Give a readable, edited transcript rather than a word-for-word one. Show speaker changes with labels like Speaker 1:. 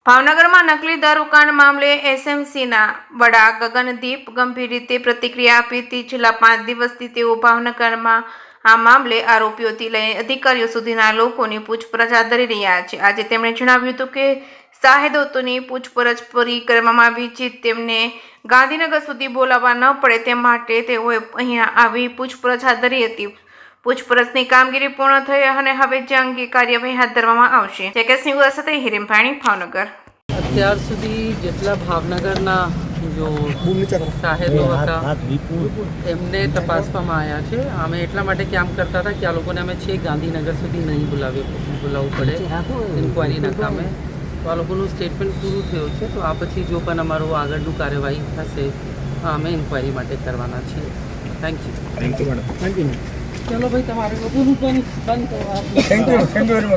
Speaker 1: ભાવનગરમાં નકલી દારૂકાંડ મામલે એસએમસીના વડા ગગનદીપ ગંભીર રીતે પ્રતિક્રિયા આપી હતી. છેલ્લા 5 દિવસથી તેઓ ભાવનગરમાં આ મામલે આરોપીઓથી લઈને અધિકારીઓ સુધીના લોકોની પૂછપરછ હાથ ધરી રહ્યા છે. આજે તેમણે જણાવ્યું હતું કે શાહિદોની પૂછપરછ પૂરી કરવામાં આવી છે. તેમને ગાંધીનગર સુધી બોલાવવા ન પડે તે માટે તેઓએ અહીંયા આવી પૂછપરછ હાથ ધરી હતી. પૂછપરછની કામગીરી પૂર્ણ થઈ અને હવે જે અંગે કાર્યવાહી હાથ ધરવામાં આવશે. જેકેસ ન્યૂઝ સાથે હિરેન ભાણી, ભાવનગર.
Speaker 2: અત્યાર સુધી જેટલા ભાવનગરના જો શાહિદો હતા એમને તપાસવામાં આવ્યા છે. અમે એટલા માટે કામ કરતા હતા કે આ લોકોને અમે ગાંધીનગર સુધી નહીં બોલાવવું પડે ઇન્કવાયરીના કામે. તો આ લોકોનું સ્ટેટમેન્ટ પૂરું થયું છે. તો આ પછી જો પણ અમારું આગળનું કાર્યવાહી થશે અમે ઇન્કવાયરી માટે કરવાના છીએ. Thank you.
Speaker 3: Thank you madam. Thank you.
Speaker 2: ચલો ભાઈ, તમારે લોકોનું પણ બંધ કરવા.
Speaker 3: Thank you very much.